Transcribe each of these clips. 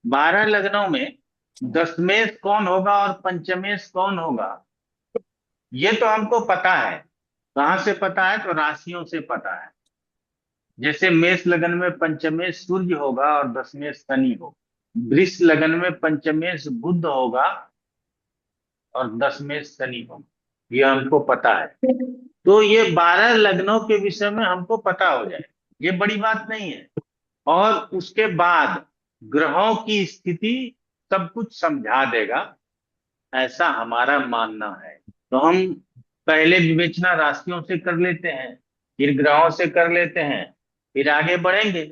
12 लग्नों में दशमेश कौन होगा और पंचमेश कौन होगा, ये तो हमको पता है। कहाँ से पता है? तो राशियों से पता है। जैसे मेष लगन में पंचमेश सूर्य होगा और दशमेश शनि होगा, वृष लगन में पंचमेश बुध होगा और दशमेश शनि होगा, ये हमको पता है। तो ये 12 लग्नों के विषय में हमको पता हो जाए, ये बड़ी बात नहीं है। और उसके बाद ग्रहों की स्थिति सब कुछ समझा देगा, ऐसा हमारा मानना है। तो हम पहले विवेचना राशियों से कर लेते हैं, फिर ग्रहों से कर लेते हैं, फिर आगे बढ़ेंगे।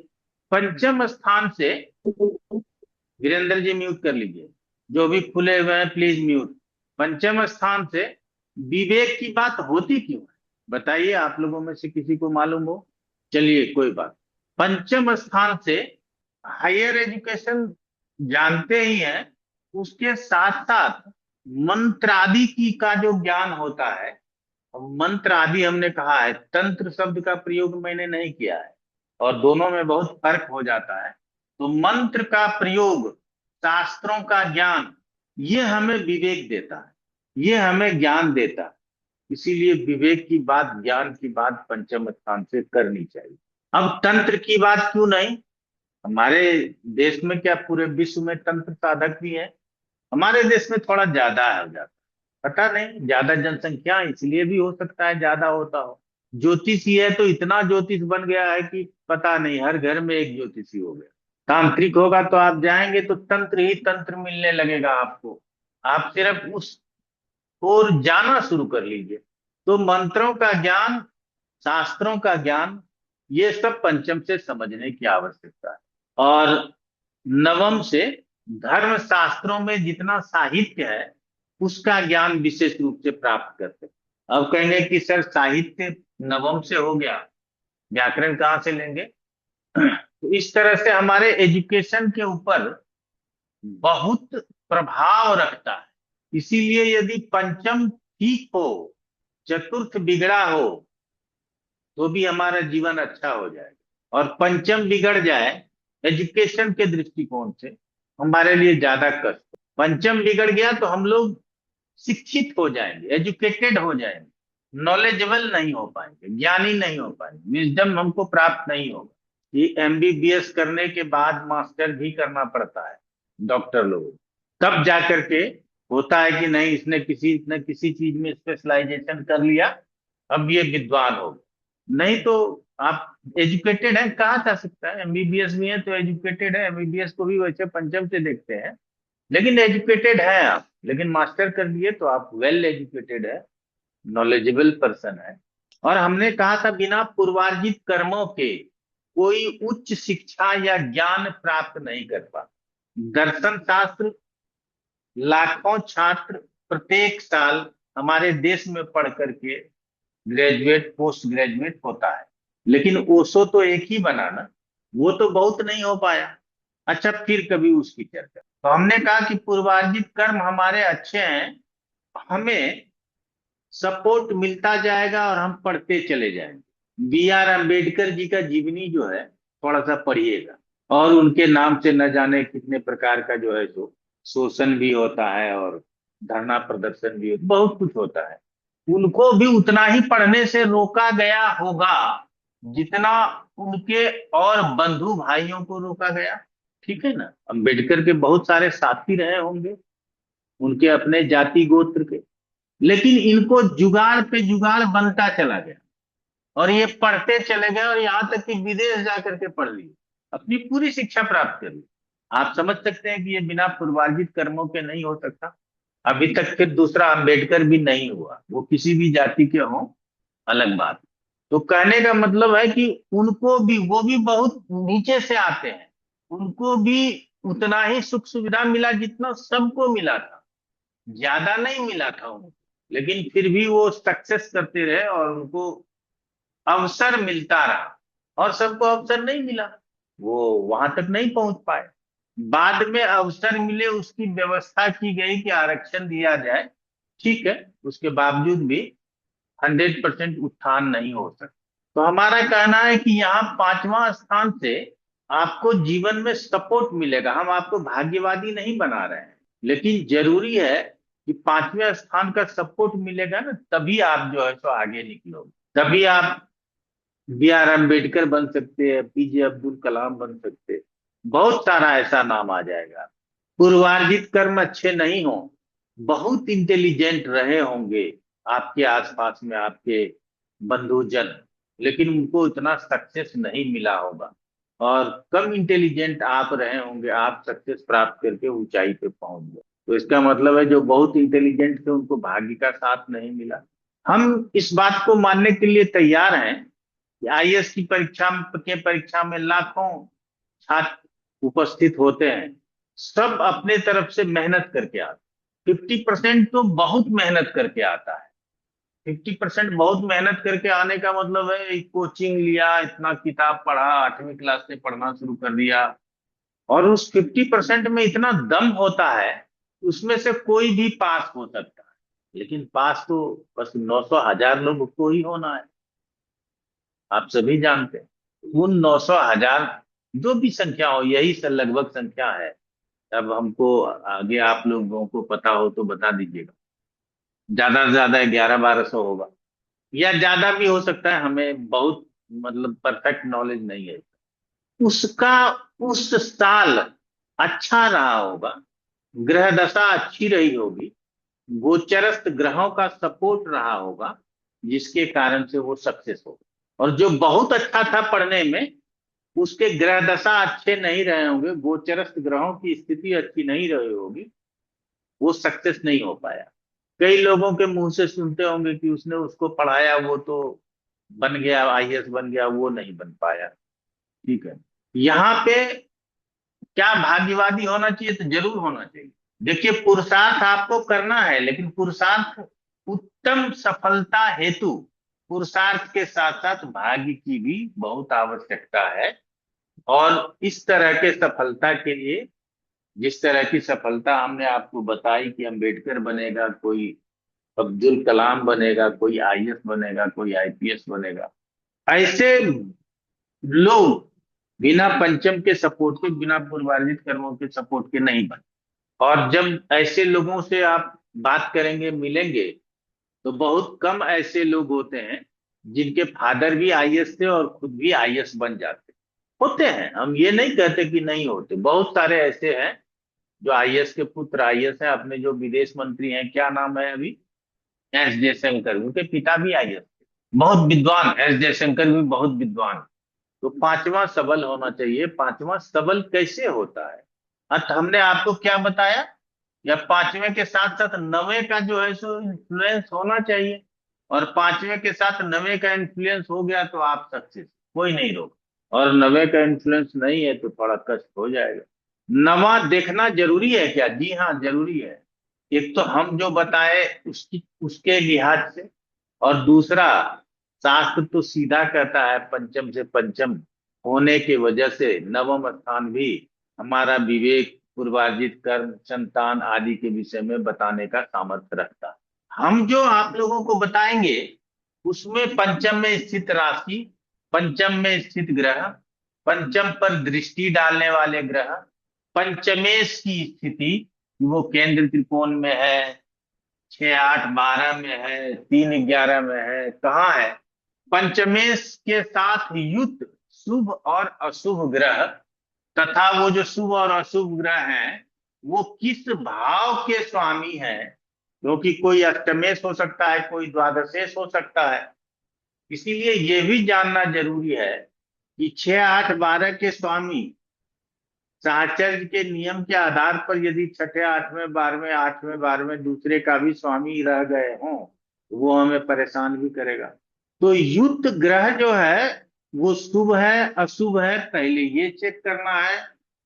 पंचम स्थान से, वीरेंद्र जी म्यूट कर लीजिए, जो भी खुले हुए हैं प्लीज म्यूट। पंचम स्थान से विवेक की बात होती क्यों है? बताइए, आप लोगों में से किसी को मालूम हो? चलिए कोई बात। पंचम स्थान से हायर एजुकेशन जानते ही हैं, उसके साथ साथ मंत्र आदि की का जो ज्ञान होता है। मंत्र आदि हमने कहा है, तंत्र शब्द का प्रयोग मैंने नहीं किया है, और दोनों में बहुत फर्क हो जाता है। तो मंत्र का प्रयोग, शास्त्रों का ज्ञान, ये हमें विवेक देता है, ये हमें ज्ञान देता है। इसीलिए विवेक की बात, ज्ञान की बात पंचम स्थान से करनी चाहिए। अब तंत्र की बात क्यों नहीं? हमारे देश में क्या पूरे विश्व में तंत्र साधक भी है? हमारे देश में थोड़ा ज्यादा हो जाता है, पता नहीं, ज्यादा जनसंख्या इसलिए भी हो सकता है, ज्यादा होता हो। ज्योतिषी है तो इतना ज्योतिष बन गया है कि पता नहीं, हर घर में एक ज्योतिषी हो गया। तांत्रिक होगा तो आप जाएंगे तो तंत्र ही तंत्र मिलने लगेगा आपको। आप सिर्फ उस ओर जाना शुरू कर लीजिए। तो मंत्रों का ज्ञान, शास्त्रों का ज्ञान, ये सब पंचम से समझने की आवश्यकता है। और नवम से धर्म शास्त्रों में जितना साहित्य है, उसका ज्ञान विशेष रूप से प्राप्त करते हैं। अब कहेंगे कि सर साहित्य नवम से हो गया, व्याकरण कहाँ से लेंगे? तो इस तरह से हमारे एजुकेशन के ऊपर बहुत प्रभाव रखता है। इसीलिए यदि पंचम ठीक हो, चतुर्थ बिगड़ा हो, तो भी हमारा जीवन अच्छा हो जाएगा। और पंचम बिगड़ जाए एजुकेशन के दृष्टिकोण से, हमारे लिए ज्यादा कष्ट। पंचम बिगड़ गया तो हम लोग शिक्षित हो जाएंगे, एजुकेटेड हो जाएंगे, नॉलेजेबल नहीं हो पाएंगे, ज्ञानी नहीं हो पाएंगे, विजडम हमको प्राप्त नहीं होगा। ये एमबीबीएस करने के बाद मास्टर भी करना पड़ता है डॉक्टर लोगों को। तब जा करके होता है कि नहीं, इसने किसी न किसी चीज में स्पेशलाइजेशन कर लिया, अब ये विद्वान हो गए। नहीं तो आप एजुकेटेड हैं कहा जा सकता है, एमबीबीएस भी है तो एजुकेटेड है, एमबीबीएस को भी वैसे पंचम से देखते हैं, लेकिन एजुकेटेड है आप, लेकिन मास्टर कर लिए तो आप वेल एजुकेटेड है, नॉलेजेबल पर्सन है। और हमने कहा था बिना पूर्वार्जित कर्मों के कोई उच्च शिक्षा या ज्ञान प्राप्त नहीं कर पाता। दर्शन शास्त्र लाखों छात्र प्रत्येक साल हमारे देश में पढ़ करके ग्रेजुएट, पोस्ट ग्रेजुएट होता है, लेकिन ओशो तो एक ही बना ना, वो तो बहुत नहीं हो पाया। अच्छा, फिर कभी उसकी चर्चा। तो हमने कहा कि पूर्वार्जित कर्म हमारे अच्छे हैं, हमें सपोर्ट मिलता जाएगा और हम पढ़ते चले जाएंगे। बी आर अम्बेडकर जी का जीवनी जो है, थोड़ा सा पढ़िएगा। और उनके नाम से न जाने कितने प्रकार का जो है सो शोषण भी होता है, और धरना प्रदर्शन भी बहुत कुछ होता है। उनको भी उतना ही पढ़ने से रोका गया होगा जितना उनके और बंधु भाइयों को रोका गया। ठीक है ना? अम्बेडकर के बहुत सारे साथी रहे होंगे, उनके अपने जाति गोत्र के, लेकिन इनको जुगाड़ पे जुगाड़ बनता चला गया, और ये पढ़ते चले गए, और यहाँ तक कि विदेश जाकर के पढ़ लिए, अपनी पूरी शिक्षा प्राप्त कर ली। आप समझ सकते हैं कि ये बिना पूर्वार्जित कर्मों के नहीं हो सकता। अभी तक फिर दूसरा अंबेडकर भी नहीं हुआ, वो किसी भी जाति के हों, अलग बात। तो कहने का मतलब है कि उनको भी, वो भी बहुत नीचे से आते हैं, उनको भी उतना ही सुख सुविधा मिला जितना सबको मिला था, ज्यादा नहीं मिला था उनको, लेकिन फिर भी वो सक्सेस करते रहे और उनको अवसर मिलता रहा। और सबको अवसर नहीं मिला, वो वहां तक नहीं पहुंच पाए। बाद में अवसर मिले, उसकी व्यवस्था की गई कि आरक्षण दिया जाए, ठीक है, उसके बावजूद भी 100% उत्थान नहीं हो सकता। तो हमारा कहना है कि यहाँ पांचवा स्थान से आपको जीवन में सपोर्ट मिलेगा। हम आपको भाग्यवादी नहीं बना रहे हैं, लेकिन जरूरी है कि 5वें स्थान का सपोर्ट मिलेगा ना, तभी आप जो है सो आगे निकलोगे। तभी आप B.R. अम्बेडकर बन सकते हैं, PJ अब्दुल कलाम बन सकते हैं, बहुत सारा ऐसा नाम आ जाएगा। पूर्वार्जित कर्म अच्छे नहीं हो, बहुत इंटेलिजेंट रहे होंगे आपके आसपास में आपके बंधुजन, लेकिन उनको इतना सक्सेस नहीं मिला होगा। और कम इंटेलिजेंट आप रहे होंगे, आप सक्सेस प्राप्त करके ऊंचाई पे पहुंच गए। तो इसका मतलब है जो बहुत इंटेलिजेंट थे उनको भाग्य का साथ नहीं मिला। हम इस बात को मानने के लिए तैयार हैं कि IAS की परीक्षा में लाखों छात्र उपस्थित होते हैं, सब अपने तरफ से मेहनत करके आते हैं। 50% तो बहुत मेहनत करके आता है। 50% बहुत मेहनत करके आने का मतलब है कोचिंग लिया, इतना किताब पढ़ा, 8वीं क्लास से पढ़ना शुरू कर दिया, और उस 50% में इतना दम होता है, उसमें से कोई भी पास हो सकता है। लेकिन पास तो बस 900 हजार लोग को ही होना है, आप सभी जानते हैं। उन 900 हजार, जो भी संख्या हो, यही से लगभग संख्या है। अब हमको आगे आप लोगों को पता हो तो बता दीजिएगा। ज्यादा से ज्यादा 1100-1200 होगा, या ज्यादा भी हो सकता है, हमें बहुत मतलब परफेक्ट नॉलेज नहीं है। उसका उस साल अच्छा रहा होगा, ग्रह दशा अच्छी रही होगी, गोचरस्थ ग्रहों का सपोर्ट रहा होगा, जिसके कारण से वो सक्सेस हो। और जो बहुत अच्छा था पढ़ने में, उसके ग्रह दशा अच्छे नहीं रहे होंगे, गोचरस्थ ग्रहों की स्थिति अच्छी नहीं रही होगी, वो सक्सेस नहीं हो पाया। कई लोगों के मुंह से सुनते होंगे कि उसने उसको पढ़ाया, वो तो बन गया, IAS बन गया, वो नहीं बन पाया। ठीक है, यहाँ पे क्या भाग्यवादी होना चाहिए? तो जरूर होना चाहिए। देखिए, पुरुषार्थ आपको करना है, लेकिन पुरुषार्थ उत्तम सफलता हेतु पुरुषार्थ के साथ साथ भाग्य की भी बहुत आवश्यकता है। और इस तरह के सफलता के लिए, जिस तरह की सफलता हमने आपको बताई कि अम्बेडकर बनेगा, कोई अब्दुल कलाम बनेगा, कोई IAS बनेगा, कोई IPS बनेगा, ऐसे लोग बिना पंचम के सपोर्ट के, बिना पूर्वार्जित कर्मों के सपोर्ट के नहीं बने। और जब ऐसे लोगों से आप बात करेंगे, मिलेंगे, तो बहुत कम ऐसे लोग होते हैं जिनके फादर भी IAS थे और खुद भी IAS बन जाते। होते हैं, हम ये नहीं कहते कि नहीं होते, बहुत सारे ऐसे हैं जो IAS के पुत्र IAS हैं। अपने जो विदेश मंत्री हैं, क्या नाम है अभी, S. जयशंकर, उनके पिता भी IAS थे, बहुत विद्वान। S. जयशंकर भी बहुत विद्वान। तो पांचवा सबल होना चाहिए। पांचवा सबल कैसे होता है? हमने आपको क्या बताया, या पांचवें के साथ साथ नवे का जो है सो इन्फ्लुएंस होना चाहिए। और पांचवें के साथ नवे का इन्फ्लुएंस हो गया तो आप सक्सेस, कोई नहीं रोक। और नवे का इन्फ्लुएंस नहीं है तो थोड़ा कष्ट हो जाएगा। नवा देखना जरूरी है क्या? जी हाँ, जरूरी है। एक तो हम जो बताए उसकी उसके लिहाज से, और दूसरा, शास्त्र तो सीधा कहता है पंचम से पंचम होने की वजह से नवम स्थान भी हमारा विवेक, पूर्वार्जित कर्म, संतान आदि के विषय में बताने का सामर्थ्य रखता है। हम जो आप लोगों को बताएंगे उसमें पंचम में स्थित राशि, पंचम में स्थित ग्रह, पंचम पर दृष्टि डालने वाले ग्रह, पंचमेश की स्थिति, वो केंद्र त्रिकोण में है, 6, 8, 12 में है, 3, 11 में है, कहाँ है? पंचमेश के साथ युक्त शुभ और अशुभ ग्रह, तथा वो जो शुभ और अशुभ ग्रह हैं वो किस भाव के स्वामी हैं, क्योंकि कोई अष्टमेश हो सकता है, कोई द्वादशेश हो सकता है। इसीलिए ये भी जानना जरूरी है कि 6, 8, 12 के स्वामी साहचर्य के नियम के आधार पर यदि छठे, 8वें, 12वें दूसरे का भी स्वामी रह गए हों तो वो हमें परेशान भी करेगा। तो युक्त ग्रह जो है वो शुभ है अशुभ है, पहले ये चेक करना है।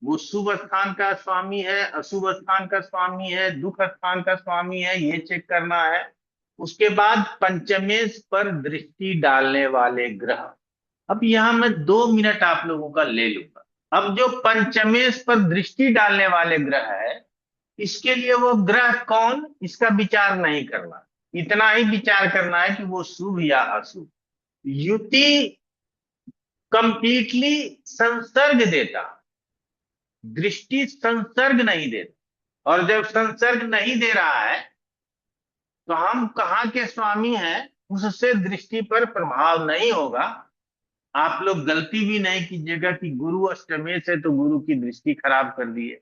वो शुभ स्थान का स्वामी है, अशुभ स्थान का स्वामी है, दुख स्थान का स्वामी है, ये चेक करना है। उसके बाद पंचमेश पर दृष्टि डालने वाले ग्रह। अब यहां मैं 2 मिनट आप लोगों का ले लूंगा। अब जो पंचमेश पर दृष्टि डालने वाले ग्रह है, इसके लिए वो ग्रह कौन, इसका विचार नहीं करना। इतना ही विचार करना है कि वो शुभ या अशुभ। युति कंप्लीटली संसर्ग देता, दृष्टि संसर्ग नहीं देता। और जब संसर्ग नहीं दे रहा है तो हम कहाँ के स्वामी हैं, उससे दृष्टि पर प्रभाव नहीं होगा। आप लोग गलती भी नहीं कीजिएगा कि गुरु अष्टमेश है तो गुरु की दृष्टि खराब कर दिए।